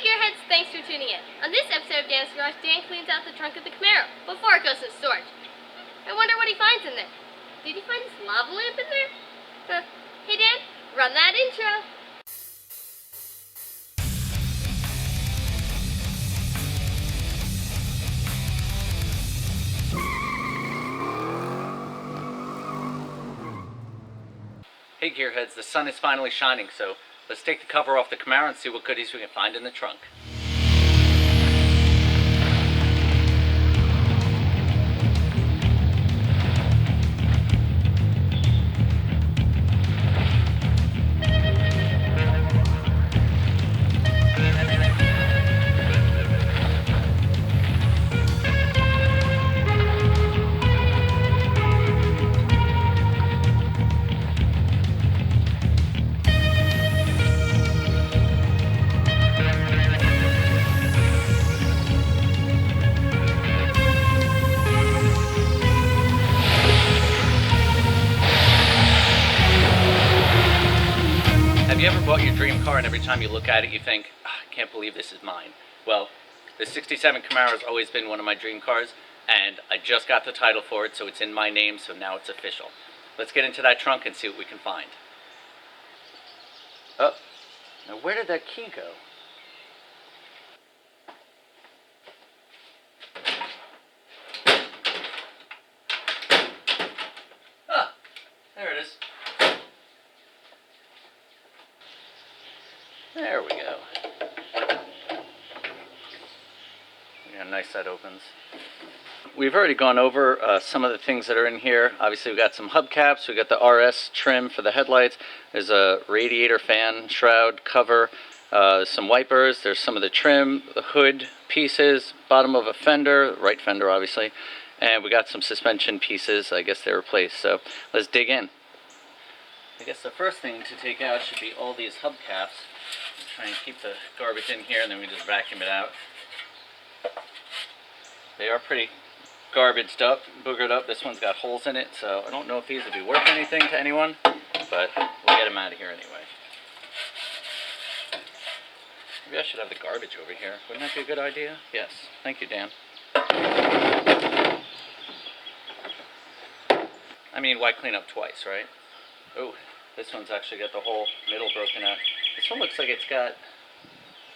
Gearheads, thanks for tuning in. On this episode of Dan's Garage, Dan cleans out the trunk of the Camaro before it goes to storage. I wonder what he finds in there. Did he find this lava lamp in there? Hey Dan, run that intro. Hey Gearheads, the sun is finally shining, so let's take the cover off the Camaro and see what goodies we can find in the trunk. Have you ever bought your dream car and every time you look at it you think, I can't believe this is mine? Well, the 67 Camaro has always been one of my dream cars, and I just got the title for it, so it's in my name, so now it's official. Let's get into that trunk and see what we can find. Oh, now where did that key go? Ah, there it is. There we go. Yeah, nice that opens. We've already gone over some of the things that are in here. Obviously we've got some hubcaps, we've got the RS trim for the headlights, there's a radiator fan, shroud, cover, some wipers, there's some of the trim, the hood pieces, bottom of a fender, right fender obviously, and we got some suspension pieces, I guess they're replaced, so let's dig in. I guess the first thing to take out should be all these hubcaps. Try and keep the garbage in here and then we just vacuum it out. They are pretty garbaged up, boogered up. This one's got holes in it, so I don't know if these would be worth anything to anyone, but we'll get them out of here anyway. Maybe I should have the garbage over here. Wouldn't that be a good idea? Yes. Thank you, Dan. I mean, why clean up twice, right? Oh, this one's actually got the whole middle broken out. This one looks like it's got,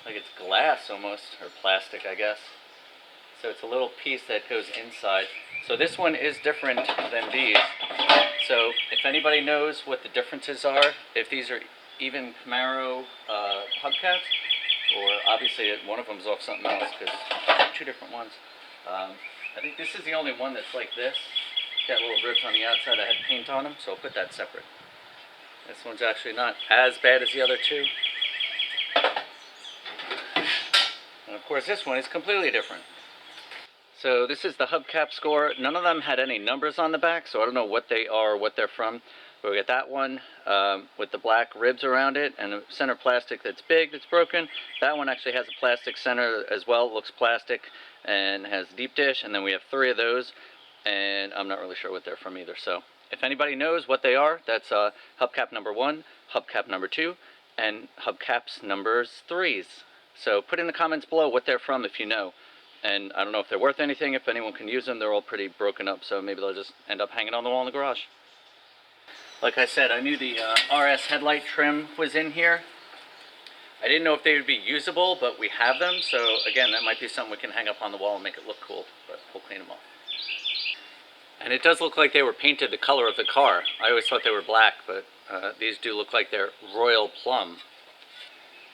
like it's glass almost, or plastic, I guess. So it's a little piece that goes inside. So this one is different than these. So if anybody knows what the differences are, if these are even Camaro hubcaps, or obviously one of them's off something else, because two different ones. I think this is the only one that's like this. Got little ribs on the outside that had paint on them, so I'll put that separate. This one's actually not as bad as the other two. And of course this one is completely different. So this is the hubcap score. None of them had any numbers on the back, so I don't know what they are or what they're from. But we got that one with the black ribs around it and a center plastic that's big, that's broken. That one actually has a plastic center as well. It looks plastic and has deep dish. And then we have 3 of those, and I'm not really sure what they're from either. So if anybody knows what they are, that's hubcap number 1, hubcap number 2, and hubcaps numbers 3s. So put in the comments below what they're from if you know. And I don't know if they're worth anything, if anyone can use them. They're all pretty broken up, so maybe they'll just end up hanging on the wall in the garage. Like I said, I knew the RS headlight trim was in here. I didn't know if they would be usable, but we have them. So again, that might be something we can hang up on the wall and make it look cool, but we'll clean them off. And it does look like they were painted the color of the car. I always thought they were black, but these do look like they're royal plum.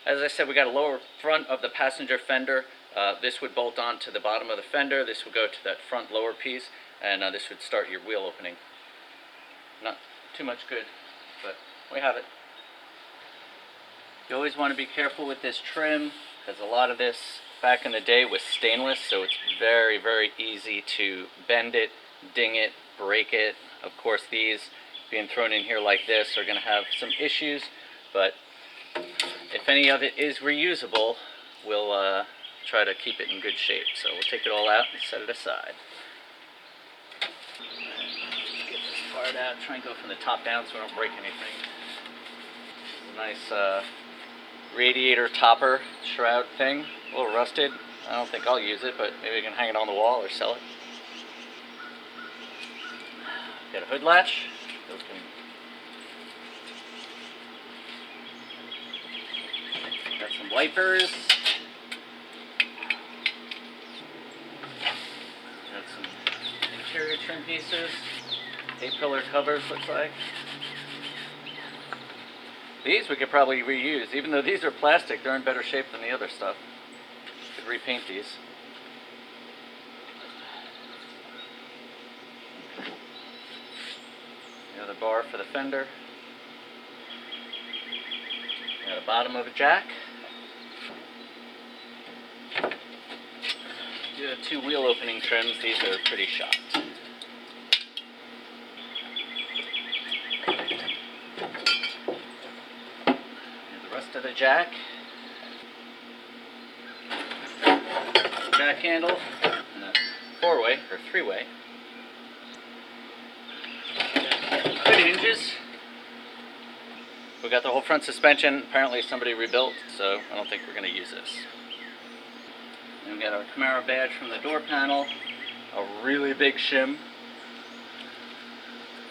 As I said, we got a lower front of the passenger fender. This would bolt on to the bottom of the fender. This would go to that front lower piece, and this would start your wheel opening. Not too much good, but we have it. You always want to be careful with this trim, because a lot of this back in the day was stainless, so it's very, very easy to bend it, ding it, break it. Of course, these being thrown in here like this are going to have some issues, but if any of it is reusable, we'll try to keep it in good shape. So we'll take it all out and set it aside. Just get this part out, try and go from the top down so I don't break anything. Nice radiator topper shroud thing, a little rusted. I don't think I'll use it, but maybe I can hang it on the wall or sell it. Got a hood latch. Got some wipers. Got some interior trim pieces. A-pillar covers, looks like. These we could probably reuse. Even though these are plastic, they're in better shape than the other stuff. Could repaint these. Another bar for the fender. Got a bottom of a jack. The two wheel opening trims, these are pretty shot. To the jack handle, and a four-way or three-way. Good hinges. We got the whole front suspension. Apparently somebody rebuilt, so I don't think we're going to use this. And we got our Camaro badge from the door panel. A really big shim.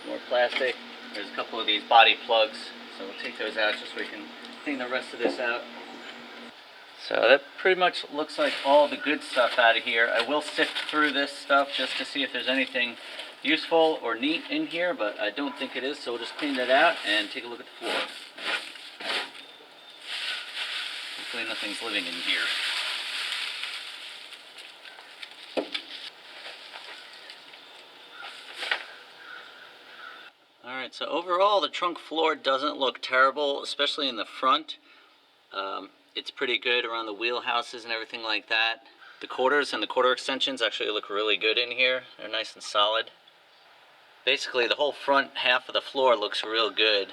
More plastic. There's a couple of these body plugs, so we'll take those out just so we can clean the rest of this out. So that pretty much looks like all the good stuff out of here. I will sift through this stuff just to see if there's anything useful or neat in here, but I don't think it is, so we'll just clean that out and take a look at the floor. Hopefully nothing's living in here. Alright, so overall the trunk floor doesn't look terrible, especially in the front. It's pretty good around the wheel houses and everything like that. The quarters and the quarter extensions actually look really good in here. They're nice and solid. Basically the whole front half of the floor looks real good,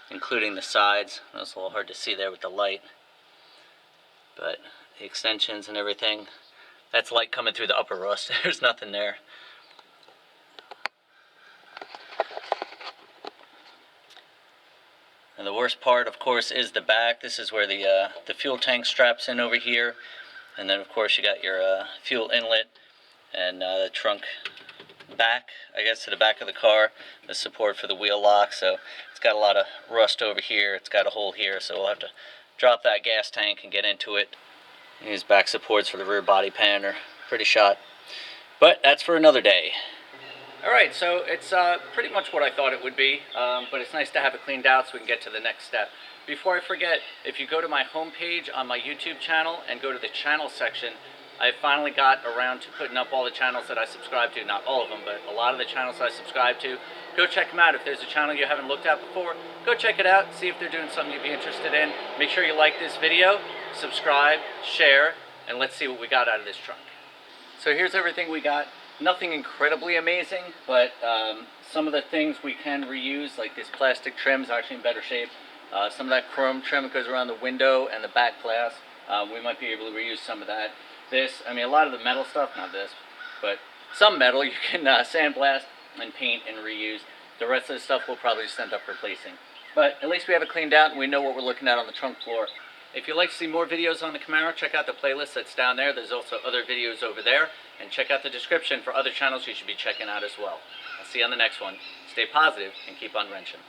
including the sides. It's a little hard to see there with the light. But the extensions and everything, that's light coming through the upper rust. There's nothing there. And the worst part, of course, is the back. This is where the fuel tank straps in over here. And then, of course, you got your fuel inlet and the trunk back, I guess, to the back of the car. The support for the wheel lock. So it's got a lot of rust over here. It's got a hole here. So we'll have to drop that gas tank and get into it. These back supports for the rear body pan are pretty shot. But that's for another day. Alright, so it's pretty much what I thought it would be, but it's nice to have it cleaned out so we can get to the next step. Before I forget, if you go to my homepage on my YouTube channel and go to the channel section, I finally got around to putting up all the channels that I subscribe to. Not all of them, but a lot of the channels I subscribe to. Go check them out. If there's a channel you haven't looked at before, go check it out, see if they're doing something you'd be interested in. Make sure you like this video, subscribe, share, and let's see what we got out of this trunk. So here's everything we got. Nothing incredibly amazing, but some of the things we can reuse, like this plastic trim is actually in better shape. Some of that chrome trim that goes around the window and the back glass, we might be able to reuse some of that. This, I mean, a lot of the metal stuff, not this, but some metal you can sandblast and paint and reuse. The rest of the stuff we'll probably just end up replacing. But at least we have it cleaned out and we know what we're looking at on the trunk floor. If you'd like to see more videos on the Camaro, check out the playlist that's down there. There's also other videos over there. And check out the description for other channels you should be checking out as well. I'll see you on the next one. Stay positive and keep on wrenching.